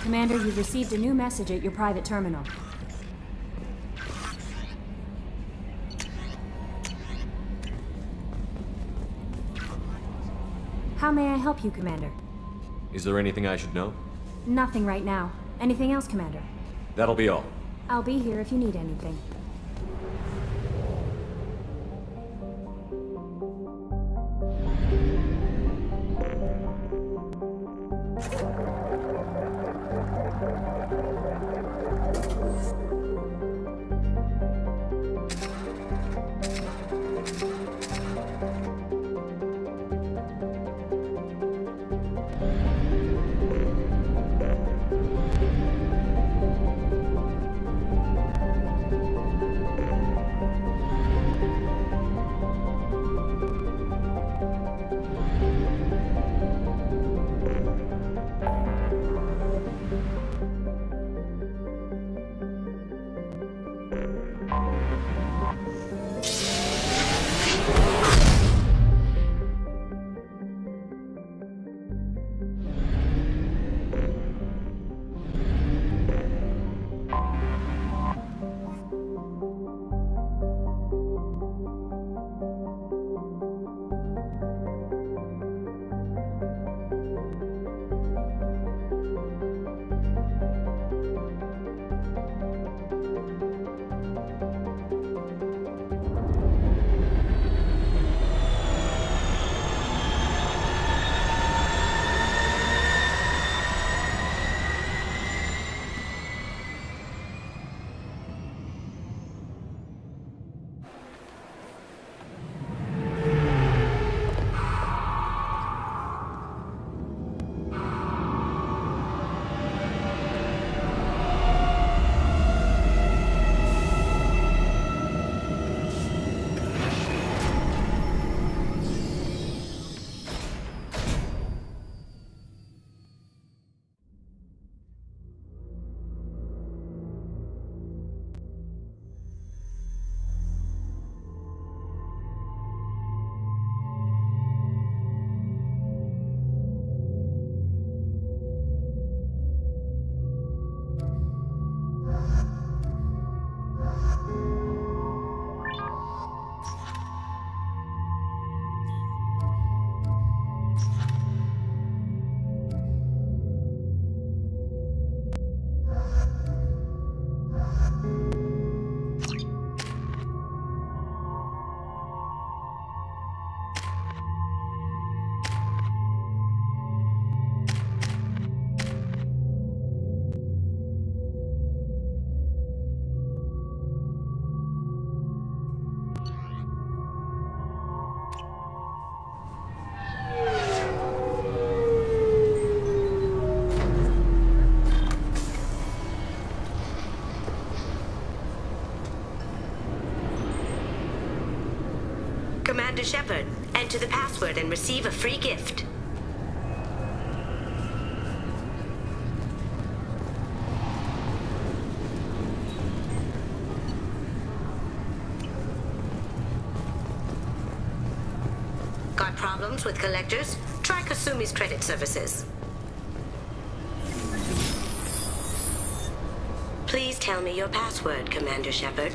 Commander, you've received a new message at your private terminal. How may I help you, Commander? Is there anything I should know? Nothing right now. Anything else, Commander? That'll be all. I'll be here if you need anything. Commander Shepard, enter the password and receive a free gift. Got problems with collectors? Try Kasumi's credit services. Please tell me your password, Commander Shepard.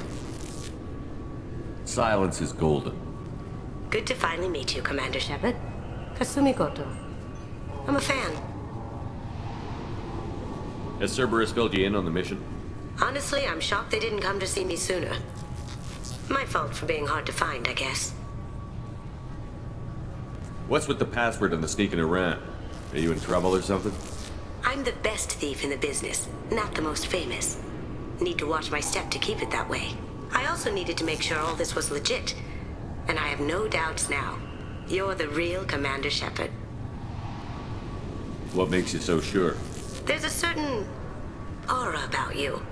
Silence is golden. Good to finally meet you, Commander Shepard. Kasumi Goto. I'm a fan. Has Cerberus filled you in on the mission? Honestly, I'm shocked they didn't come to see me sooner. My fault for being hard to find, I guess. What's with the password and the sneaking around? Are you in trouble or something? I'm the best thief in the business, not the most famous. Need to watch my step to keep it that way. I also needed to make sure all this was legit. And I have no doubts now. You're the real Commander Shepard. What makes you so sure? There's a certain aura about you.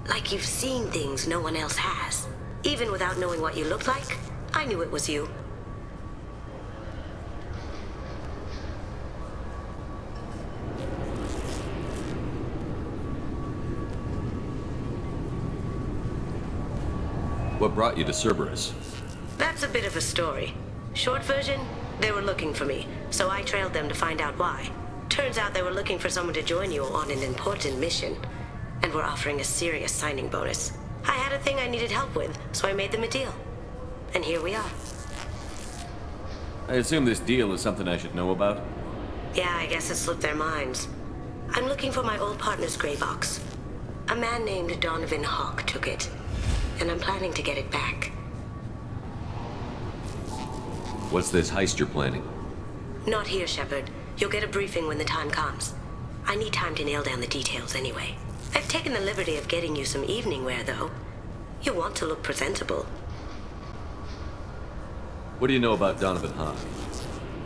Like you've seen things no one else has. Even without knowing what you looked like, I knew it was you. What brought you to Cerberus? That's a bit of a story. Short version, they were looking for me, so I trailed them to find out why. Turns out they were looking for someone to join you on an important mission, and were offering a serious signing bonus. I had a thing I needed help with, so I made them a deal. And here we are. I assume this deal is something I should know about? Yeah, I guess it slipped their minds. I'm looking for my old partner's gray box. A man named Donovan Hawk took it, and I'm planning to get it back. What's this heist you're planning? Not here, Shepard. You'll get a briefing when the time comes. I need time to nail down the details anyway. I've taken the liberty of getting you some evening wear, though. You want to look presentable. What do you know about Donovan Hawk?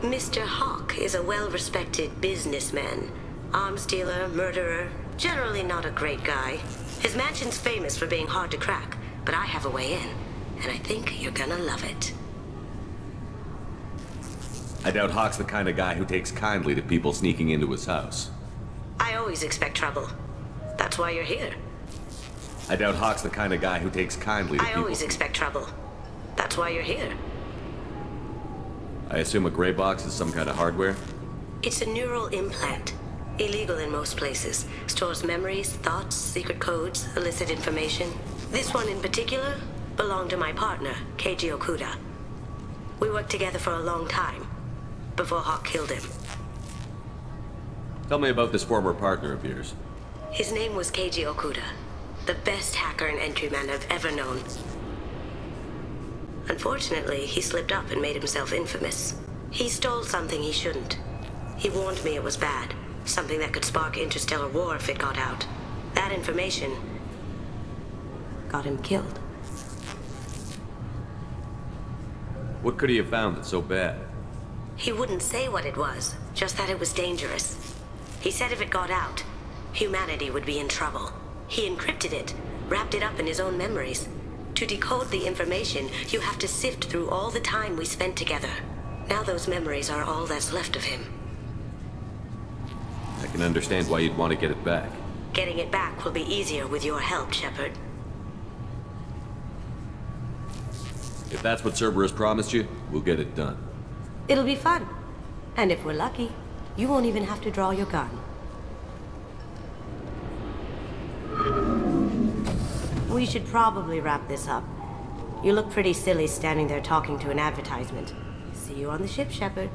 Mr. Hawk is a well-respected businessman. Arms dealer, murderer, generally not a great guy. His mansion's famous for being hard to crack, but I have a way in, and I think you're gonna love it. I doubt Hawk's the kind of guy who takes kindly to people sneaking into his house. I always expect trouble. That's why you're here. I doubt Hawk's the kind of guy who takes kindly to I people. always expect trouble. That's why you're here. I assume a gray box is some kind of hardware? It's a neural implant. Illegal in most places. Stores memories, thoughts, secret codes, illicit information. This one in particular belonged to my partner, Keiji Okuda. We worked together for a long time, before Hawk killed him. Tell me about this former partner of yours. His name was Keiji Okuda, the best hacker and entryman I've ever known. Unfortunately, he slipped up and made himself infamous. He stole something he shouldn't. He warned me it was bad, something that could spark interstellar war if it got out. That information got him killed. What could he have found that's so bad? He wouldn't say what it was, just that it was dangerous. He said if it got out, humanity would be in trouble. He encrypted it, wrapped it up in his own memories. To decode the information, you have to sift through all the time we spent together. Now those memories are all that's left of him. I can understand why you'd want to get it back. Getting it back will be easier with your help, Shepard. If that's what Cerberus promised you, we'll get it done. It'll be fun. And if we're lucky, you won't even have to draw your gun. We should probably wrap this up. You look pretty silly standing there talking to an advertisement. See you on the ship, Shepard.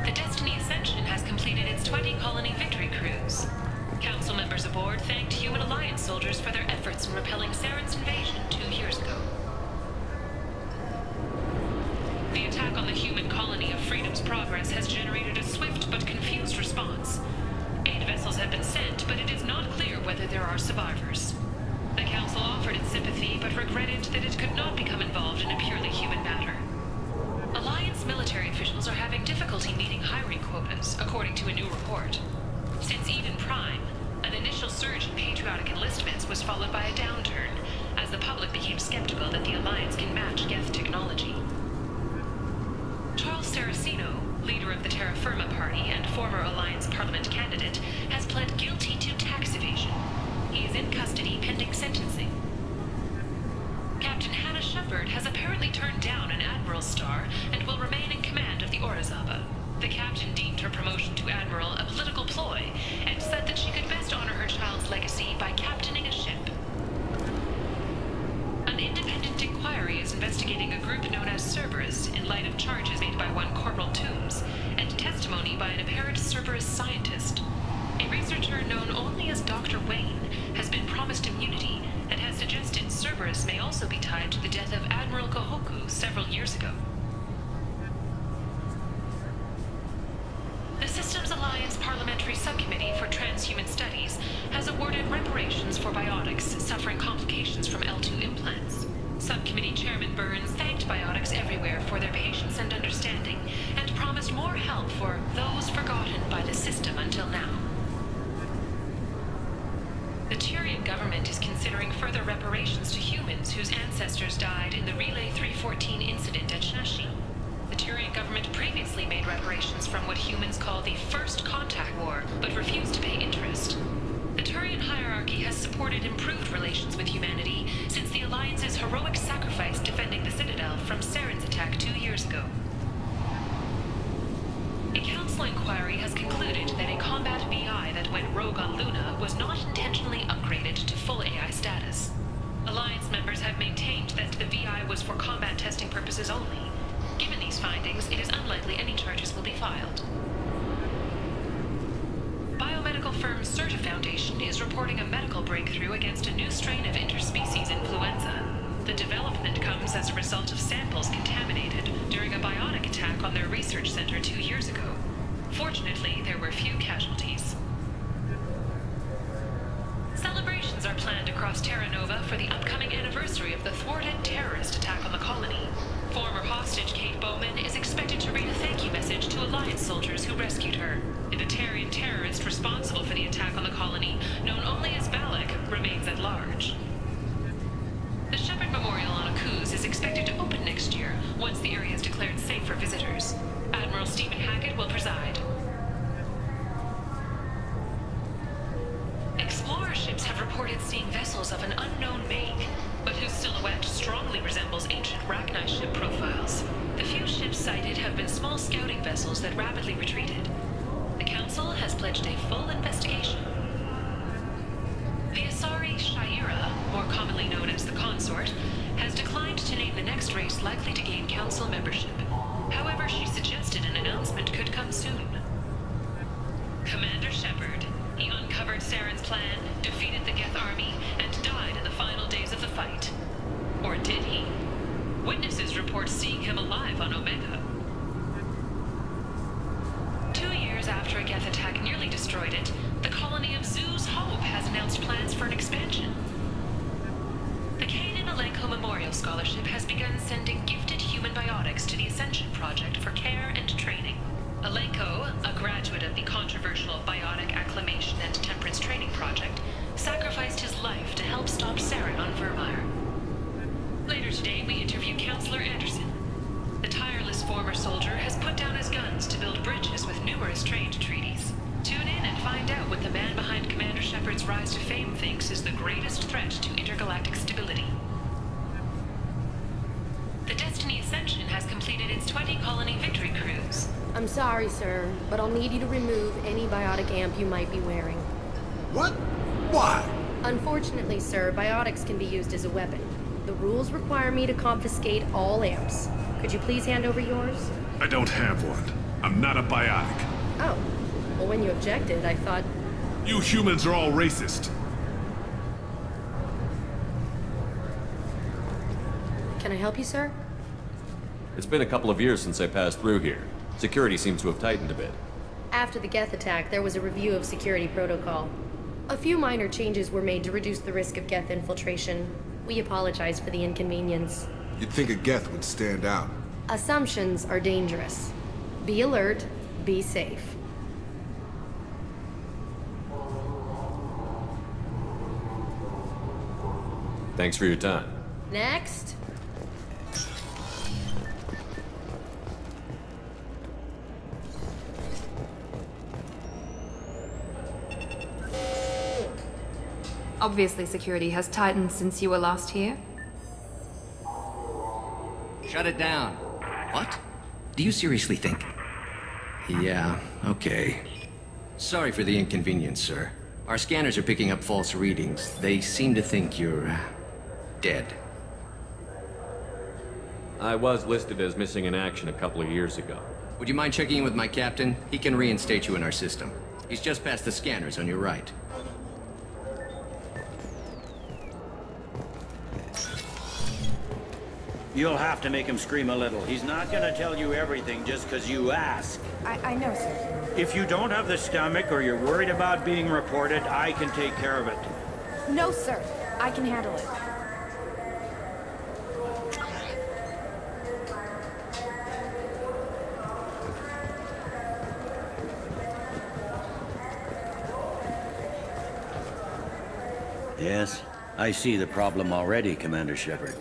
The Destiny Ascension has completed its 20-colony victory cruise. Council members aboard thanked Human Alliance soldiers for their efforts in repelling Saren's invasion 2 years ago. The attack on the human colony of Freedom's Progress has generated a swift but confused response. 8 vessels have been sent, but it is not clear whether there are survivors. The Council offered its sympathy, but regretted that it could not become involved in a purely human matter. Alliance military officials are having difficulty meeting hiring quotas, according to a new report. Since Eden Prime, an initial surge in patriotic enlistments was followed by a downturn, as the public became skeptical that the Alliance can match Geth technology. Charles Saraceno, leader of the Terra Firma Party and former Alliance Parliament candidate, has pled guilty to tax evasion. He is in custody pending sentencing. Captain Hannah Shepard has apparently turned down an admiral's star and will remain in command of the Orizaba. The captain deemed her promotion to admiral a political ploy and said that she could best honor her child's legacy by captaining a ship. An independent inquiry is investigating a group known as Cerberus in light of charges made by one Corporal Toombs and testimony by an apparent Cerberus scientist. A researcher known only as Dr. Wayne has been promised immunity and has suggested Cerberus may also be tied to the death of Admiral Kohoku several years ago. The Systems Alliance Parliamentary Subcommittee for Transhuman Studies has awarded reparations for biotics suffering complications from L2 implants. Subcommittee Chairman Burns thanked biotics everywhere for their patience and understanding, whose ancestors died in the Relay 314 incident at Shashi. The Turian government previously made reparations from what humans call the First Contact War, but refused to pay interest. The Turian hierarchy has supported improved relations with humanity since the Alliance's heroic sacrifice defending the Citadel from Saren's attack 2 years ago. A council inquiry has concluded that a combat VI that went rogue on Luna was not intentionally upgraded to full AI status. Alliance members have maintained that the VI was for combat testing purposes only. Given these findings, it is unlikely any charges will be filed. Biomedical firm Certa Foundation is reporting a medical breakthrough against a new strain of interspecies influenza. The development comes as a result of samples contaminated during a biotic attack on their research center 2 years ago. Fortunately, there were few casualties. Celebrations are planned across Terra Nova for the upcoming anniversary of the thwarted terrorist attack on the colony. Former hostage Kate Bowman is expected to read a thank you message to Alliance soldiers who rescued her. The Tarian terrorist responsible for the attack on the colony, known only as Balak, remains at large. The Shepard Memorial on Akuz is expected to open next year, once the area is declared safe for visitors. Admiral Stephen Hackett will preside. Explorer ships have reported seeing vessels of an unknown make, but whose silhouette strongly resembles ancient Rachni ship profiles. The few ships sighted have been small scouting vessels that rapidly retreated. The Council has pledged a full investigation. The Asari Shaira, more commonly known as the Consort, has declined to name the next race likely to gain Council membership. However, she suggested an announcement could come soon. Commander Shepard. He uncovered Saren's plan, defeated the Geth army, and died in the final days of the fight. Or did he? Witnesses report seeing him alive on Omega. 2 years after a Geth attack nearly destroyed it, the colony of Zoo's Hope has announced plans for an expansion. The Kanan Alenko Memorial Scholarship has begun sending gifted human biotics to the Ascension Project for care and training. Alenko, a graduate of the controversial Biotic Acclimation and Temperance Training Project, sacrificed his life to help stop Saren on Vermeer. Later today, we interview Counselor Anderson. The tireless former soldier has put down his guns to build bridges with numerous trade treaties. Tune in and find out what the man behind Commander Shepard's rise to fame thinks is the greatest threat to intergalactic stability. The Destiny Ascension has completed its 20-colony victory cruise. I'm sorry, sir, but I'll need you to remove any biotic amp you might be wearing. What? Why? Unfortunately, sir, biotics can be used as a weapon. The rules require me to confiscate all amps. Could you please hand over yours? I don't have one. I'm not a biotic. Oh. Well, when you objected, I thought... You humans are all racist. Can I help you, sir? It's been a couple of years since I passed through here. Security seems to have tightened a bit. After the Geth attack, there was a review of security protocol. A few minor changes were made to reduce the risk of Geth infiltration. We apologize for the inconvenience. You'd think a Geth would stand out. Assumptions are dangerous. Be alert, be safe. Thanks for your time. Next. Obviously, security has tightened since you were last here. Shut it down. What? Do you seriously think? Yeah, okay. Sorry for the inconvenience, sir. Our scanners are picking up false readings. They seem to think you're... dead. I was listed as missing in action a couple of years ago. Would you mind checking in with my captain? He can reinstate you in our system. He's just past the scanners on your right. You'll have to make him scream a little. He's not gonna tell you everything just because you ask. I know, sir. If you don't have the stomach or you're worried about being reported, I can take care of it. No, sir. I can handle it. Yes? I see the problem already, Commander Shepard.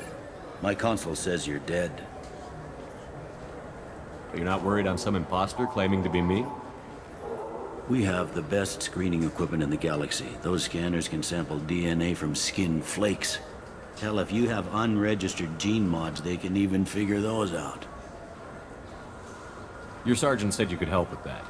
My console says you're dead. You're not worried I'm some imposter claiming to be me? We have the best screening equipment in the galaxy. Those scanners can sample DNA from skin flakes. Hell, if you have unregistered gene mods, they can even figure those out. Your sergeant said you could help with that.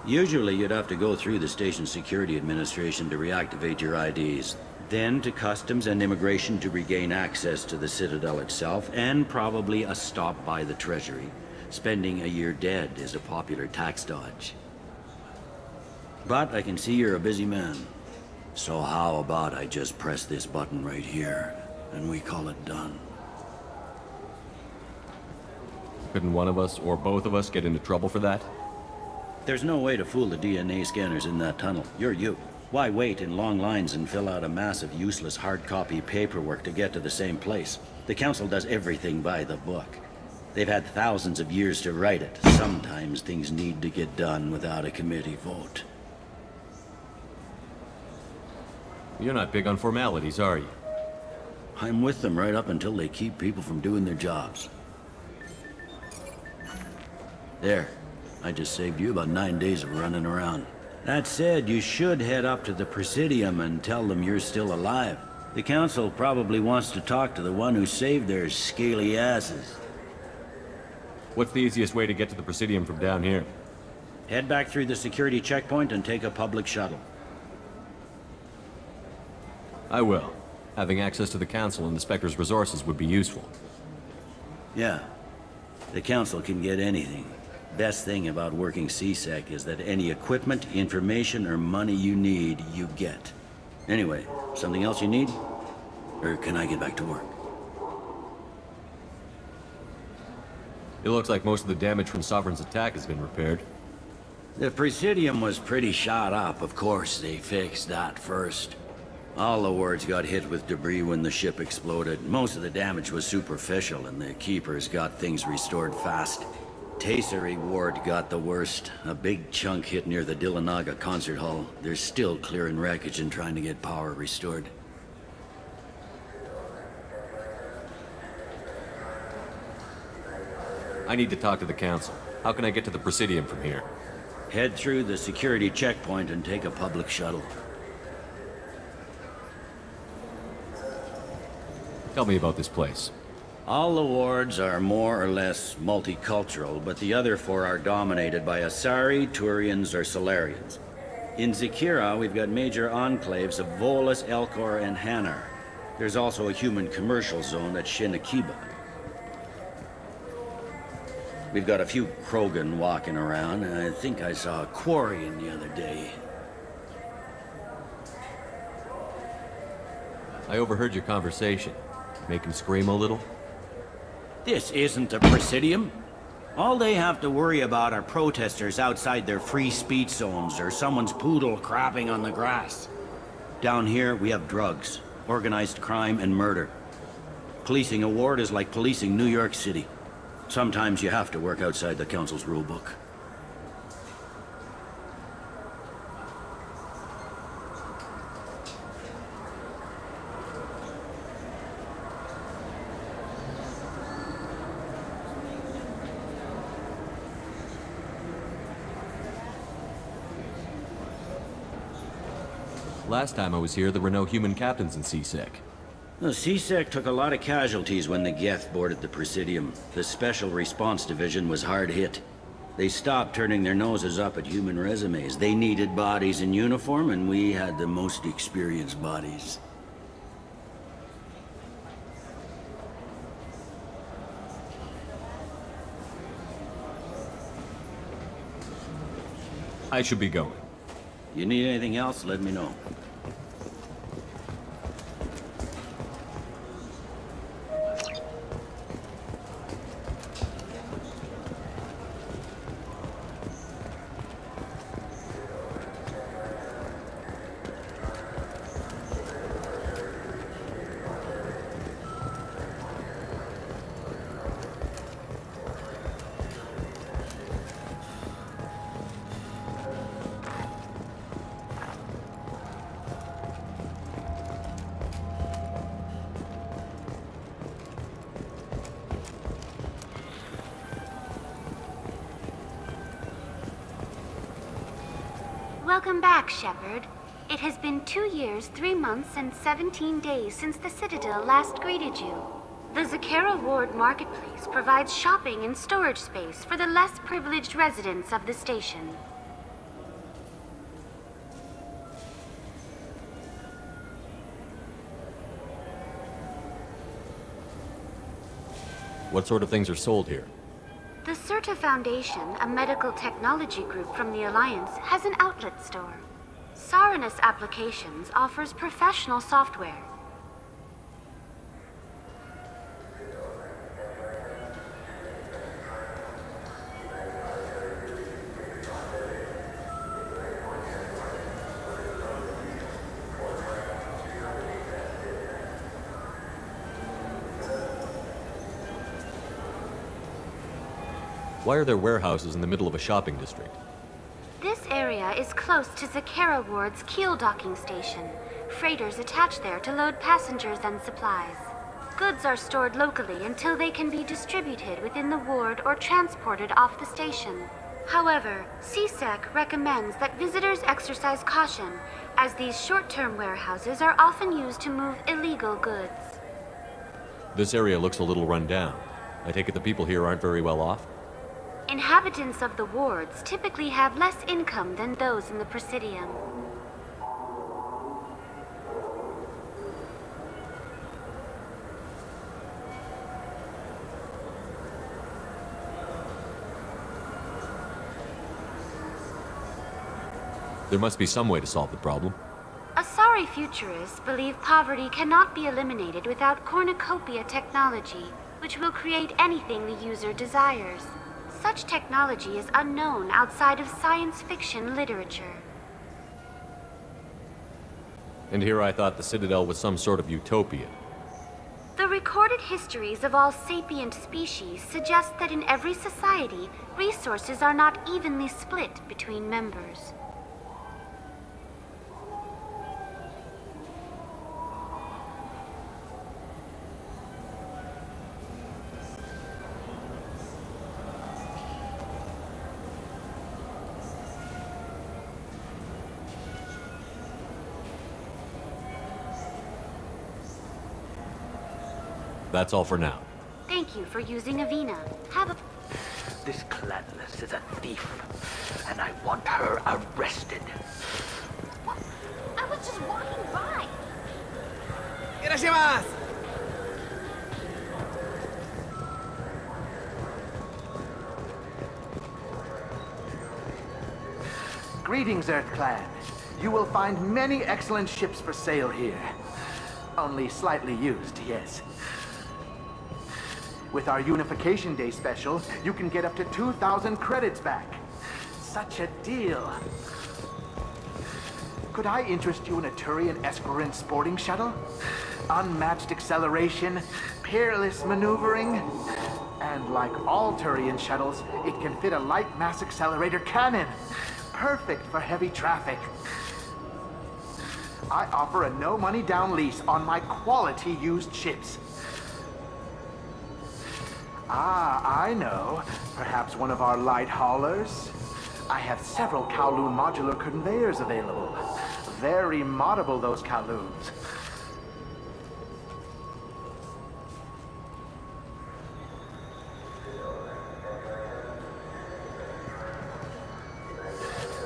Usually you'd have to go through the station security administration to reactivate your IDs. Then to customs and immigration to regain access to the Citadel itself, and probably a stop by the Treasury. Spending a year dead is a popular tax dodge. But I can see you're a busy man. So how about I just press this button right here, and we call it done? Couldn't one of us, or both of us, get into trouble for that? There's no way to fool the DNA scanners in that tunnel. You're you. Why wait in long lines and fill out a massive useless hard copy paperwork to get to the same place? The Council does everything by the book. They've had thousands of years to write it. Sometimes things need to get done without a committee vote. You're not big on formalities, are you? I'm with them right up until they keep people from doing their jobs. There. I just saved you about 9 days of running around. That said, you should head up to the Presidium and tell them you're still alive. The Council probably wants to talk to the one who saved their scaly asses. What's the easiest way to get to the Presidium from down here? Head back through the security checkpoint and take a public shuttle. I will. Having access to the Council and the Spectre's resources would be useful. Yeah. The Council can get anything. Best thing about working CSEC is that any equipment, information, or money you need, you get. Anyway, something else you need? Or can I get back to work? It looks like most of the damage from Sovereign's attack has been repaired. The Presidium was pretty shot up. Of course, they fixed that first. All the wards got hit with debris when the ship exploded. Most of the damage was superficial, and the Keepers got things restored fast. Tasery Ward got the worst. A big chunk hit near the Dillanaga concert hall. They're still clearing wreckage and trying to get power restored. I need to talk to the Council. How can I get to the Presidium from here? Head through the security checkpoint and take a public shuttle. Tell me about this place. All the wards are more or less multicultural, but the other four are dominated by Asari, Turians, or Solarians. In Zakira, we've got major enclaves of Volus, Elcor, and Hanar. There's also a human commercial zone at Shinakiba. We've got a few Krogan walking around, and I think I saw a Quarian the other day. I overheard your conversation. Make him scream a little? This isn't a Presidium. All they have to worry about are protesters outside their free speech zones or someone's poodle crapping on the grass. Down here, we have drugs, organized crime, and murder. Policing a ward is like policing New York City. Sometimes you have to work outside the Council's rulebook. Last time I was here, there were no human captains in CSEC. The CSEC took a lot of casualties when the Geth boarded the Presidium. The Special Response Division was hard hit. They stopped turning their noses up at human resumes. They needed bodies in uniform, and we had the most experienced bodies. I should be going. You need anything else, let me know. Welcome back, Shepard. It has been 2 years, 3 months, and 17 days since the Citadel last greeted you. The Zakera Ward Marketplace provides shopping and storage space for the less privileged residents of the station. What sort of things are sold here? The Certa Foundation, a medical technology group from the Alliance, has an outlet store. Saranus Applications offers professional software. Why are there warehouses in the middle of a shopping district? This area is close to Zakera Ward's keel docking station. Freighters attach there to load passengers and supplies. Goods are stored locally until they can be distributed within the ward or transported off the station. However, CSEC recommends that visitors exercise caution, as these short-term warehouses are often used to move illegal goods. This area looks a little run down. I take it the people here aren't very well off? Inhabitants of the wards typically have less income than those in the Presidium. There must be some way to solve the problem. Asari futurists believe poverty cannot be eliminated without cornucopia technology, which will create anything the user desires. Such technology is unknown outside of science fiction literature. And here I thought the Citadel was some sort of utopia. The recorded histories of all sapient species suggest that in every society, resources are not evenly split between members. That's all for now. Thank you for using Avina. Have a... This Cladless is a thief, and I want her arrested. What? I was just walking by. Gracias. Greetings, Earth Clan. You will find many excellent ships for sale here. Only slightly used, yes. With our Unification Day special, you can get up to 2,000 credits back. Such a deal. Could I interest you in a Turian Esquirent sporting shuttle? Unmatched acceleration, peerless maneuvering, and like all Turian shuttles, it can fit a light mass accelerator cannon. Perfect for heavy traffic. I offer a no-money down lease on my quality used ships. Ah, I know. Perhaps one of our light haulers? I have several Kowloon modular conveyors available. Very moddable, those Kowloons.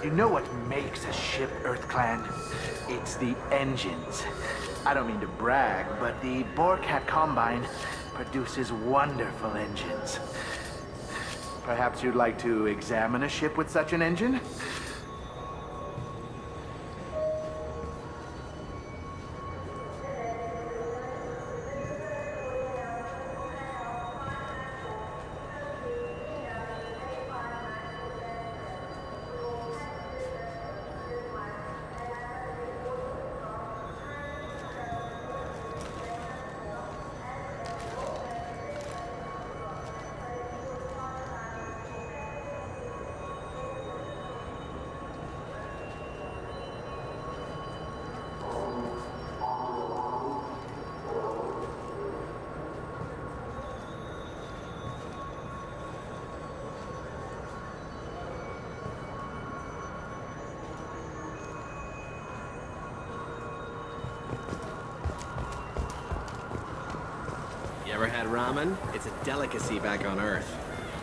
You know what makes a ship, Earth Clan? It's the engines. I don't mean to brag, but the Borcat Combine produces wonderful engines. Perhaps you'd like to examine a ship with such an engine? Ever had ramen? It's a delicacy back on Earth.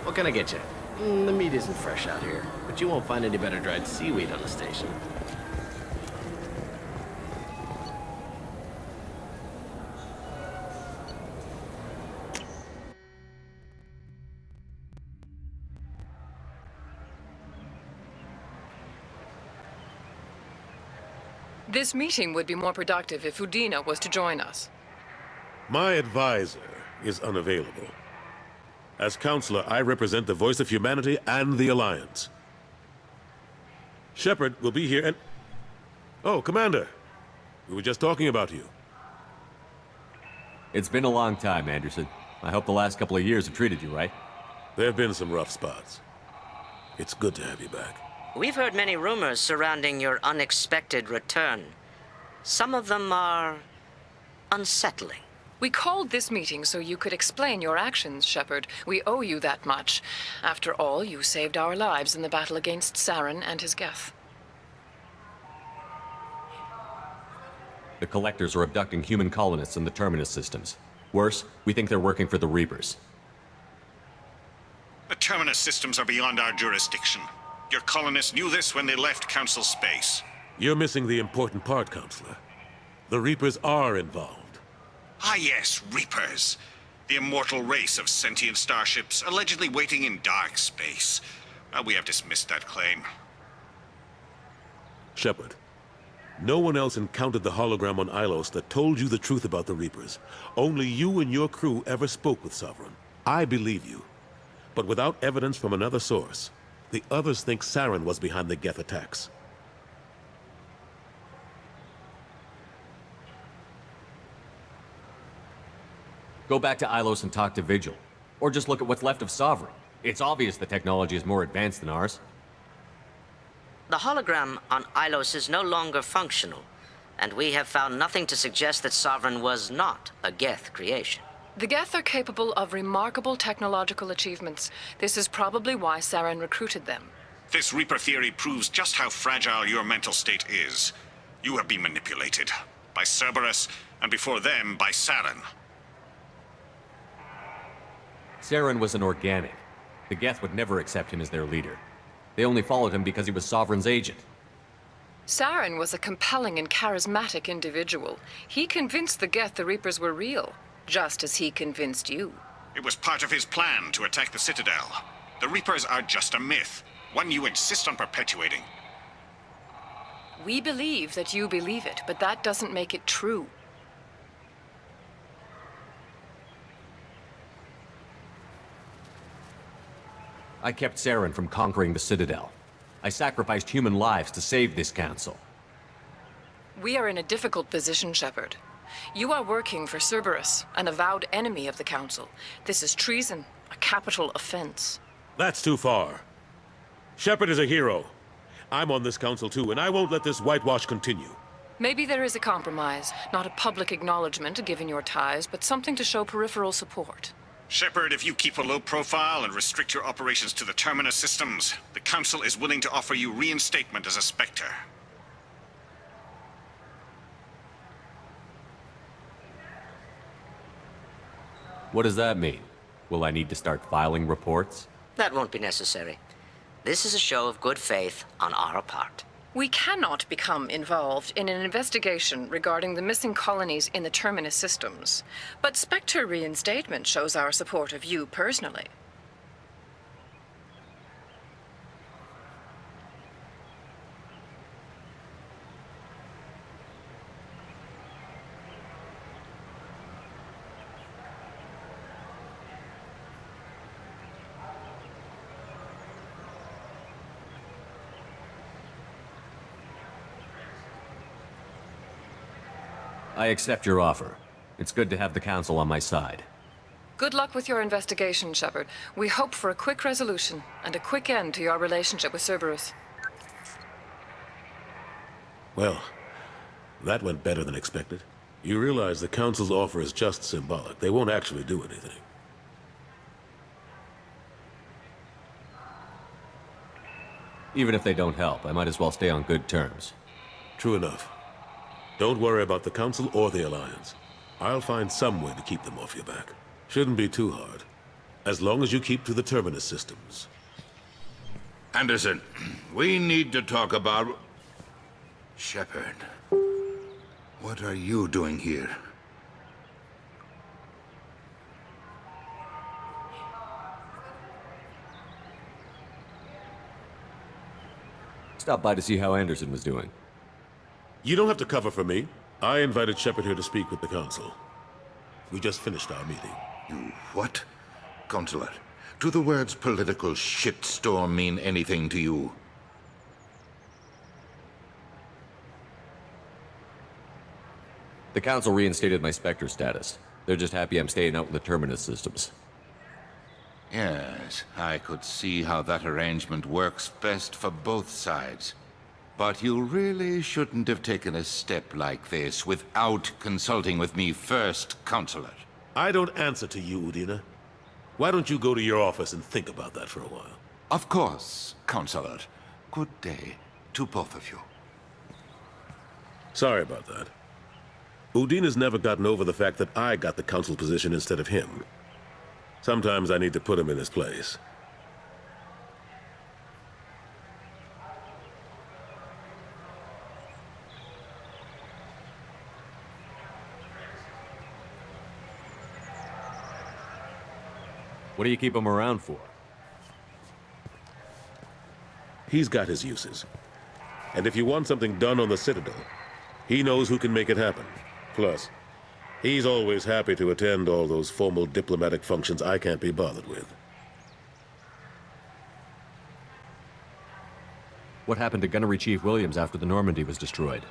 What can I get you? The meat isn't fresh out here, but you won't find any better dried seaweed on the station. This meeting would be more productive if Udina was to join us. My advisor is unavailable. As counselor, I represent the voice of humanity and the Alliance. Shepard will be here and... Oh, Commander. We were just talking about you. It's been a long time, Anderson. I hope the last couple of years have treated you right. There have been some rough spots. It's good to have you back. We've heard many rumors surrounding your unexpected return. Some of them are unsettling. We called this meeting so you could explain your actions, Shepard. We owe you that much. After all, you saved our lives in the battle against Saren and his Geth. The Collectors are abducting human colonists in the Terminus systems. Worse, we think they're working for the Reapers. The Terminus systems are beyond our jurisdiction. Your colonists knew this when they left Council space. You're missing the important part, Counselor. The Reapers are involved. Ah yes, Reapers. The immortal race of sentient starships allegedly waiting in dark space. We have dismissed that claim. Shepard, no one else encountered the hologram on Ilos that told you the truth about the Reapers. Only you and your crew ever spoke with Sovereign. I believe you. But without evidence from another source, the others think Saren was behind the Geth attacks. Go back to Ilos and talk to Vigil. Or just look at what's left of Sovereign. It's obvious the technology is more advanced than ours. The hologram on Ilos is no longer functional, and we have found nothing to suggest that Sovereign was not a Geth creation. The Geth are capable of remarkable technological achievements. This is probably why Saren recruited them. This Reaper theory proves just how fragile your mental state is. You have been manipulated. By Cerberus, and before them, by Saren. Saren was an organic. The Geth would never accept him as their leader. They only followed him because he was Sovereign's agent. Saren was a compelling and charismatic individual. He convinced the Geth the Reapers were real, just as he convinced you. It was part of his plan to attack the Citadel. The Reapers are just a myth, one you insist on perpetuating. We believe that you believe it, but that doesn't make it true. I kept Saren from conquering the Citadel. I sacrificed human lives to save this council. We are in a difficult position, Shepard. You are working for Cerberus, an avowed enemy of the Council. This is treason, a capital offense. That's too far. Shepard is a hero. I'm on this council too, and I won't let this whitewash continue. Maybe there is a compromise. Not a public acknowledgement given your ties, but something to show peripheral support. Shepard, if you keep a low profile and restrict your operations to the Terminus systems, the Council is willing to offer you reinstatement as a Spectre. What does that mean? Will I need to start filing reports? That won't be necessary. This is a show of good faith on our part. We cannot become involved in an investigation regarding the missing colonies in the Terminus systems. But Spectre reinstatement shows our support of you personally. I accept your offer. It's good to have the Council on my side. Good luck with your investigation, Shepard. We hope for a quick resolution and a quick end to your relationship with Cerberus. Well, that went better than expected. You realize the Council's offer is just symbolic. They won't actually do anything. Even if they don't help, I might as well stay on good terms. True enough. Don't worry about the Council or the Alliance. I'll find some way to keep them off your back. Shouldn't be too hard. As long as you keep to the terminus systems. Anderson, we need to talk about... Shepard. What are you doing here? Stopped by to see how Anderson was doing. You don't have to cover for me. I invited Shepard here to speak with the Council. We just finished our meeting. You what? Consular, do the words political shitstorm mean anything to you? The Council reinstated my Spectre status. They're just happy I'm staying out in the terminus systems. Yes, I could see how that arrangement works best for both sides. But you really shouldn't have taken a step like this without consulting with me first, Consular. I don't answer to you, Udina. Why don't you go to your office and think about that for a while? Of course, Consular. Good day to both of you. Sorry about that. Udina's never gotten over the fact that I got the Council position instead of him. Sometimes I need to put him in his place. What do you keep him around for? He's got his uses. And if you want something done on the Citadel, he knows who can make it happen. Plus, he's always happy to attend all those formal diplomatic functions I can't be bothered with. What happened to Gunnery Chief Williams after the Normandy was destroyed?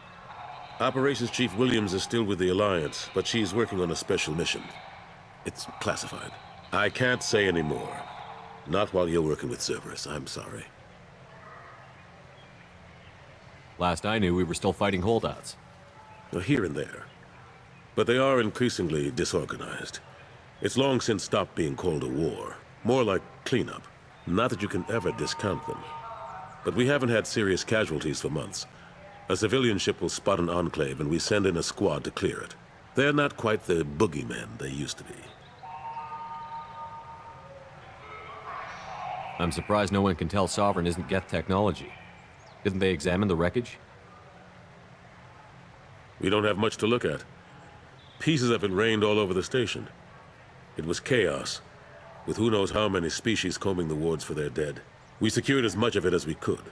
Operations Chief Williams is still with the Alliance, but she's working on a special mission. It's classified. I can't say any more. Not while you're working with Cerberus, I'm sorry. Last I knew, we were still fighting holdouts. Well, here and there. But they are increasingly disorganized. It's long since stopped being called a war. More like cleanup. Not that you can ever discount them. But we haven't had serious casualties for months. A civilian ship will spot an enclave and we send in a squad to clear it. They're not quite the boogeymen they used to be. I'm surprised no one can tell Sovereign isn't Geth technology. Didn't they examine the wreckage? We don't have much to look at. Pieces of it rained all over the station. It was chaos, with who knows how many species combing the wards for their dead. We secured as much of it as we could.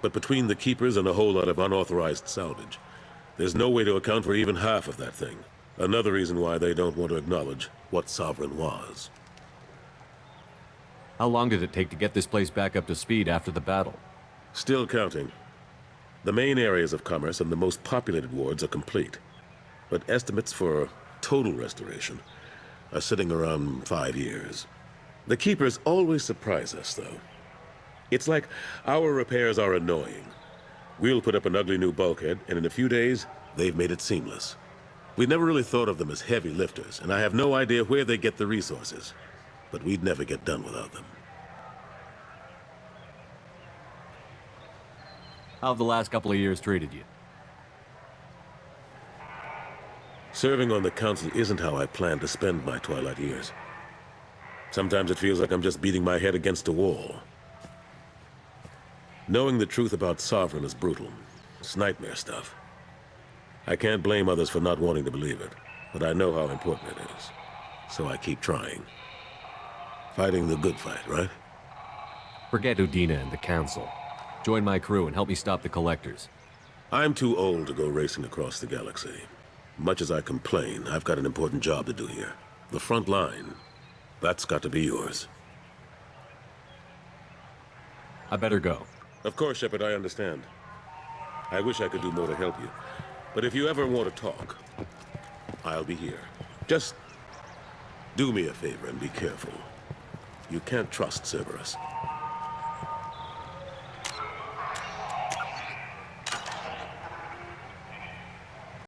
But between the Keepers and a whole lot of unauthorized salvage, there's no way to account for even half of that thing. Another reason why they don't want to acknowledge what Sovereign was. How long did it take to get this place back up to speed after the battle? Still counting. The main areas of commerce and the most populated wards are complete. But estimates for total restoration are sitting around 5 years. The Keepers always surprise us, though. It's like our repairs are annoying. We'll put up an ugly new bulkhead, and in a few days, they've made it seamless. We never really thought of them as heavy lifters, and I have no idea where they get the resources. But we'd never get done without them. How have the last couple of years treated you? Serving on the Council isn't how I plan to spend my twilight years. Sometimes it feels like I'm just beating my head against a wall. Knowing the truth about Sovereign is brutal. It's nightmare stuff. I can't blame others for not wanting to believe it, but I know how important it is. So I keep trying. Fighting the good fight, right? Forget Udina and the Council. Join my crew and help me stop the Collectors. I'm too old to go racing across the galaxy. Much as I complain, I've got an important job to do here. The front line. That's got to be yours. I better go. Of course, Shepard, I understand. I wish I could do more to help you. But if you ever want to talk, I'll be here. Just do me a favor and be careful. You can't trust Cerberus.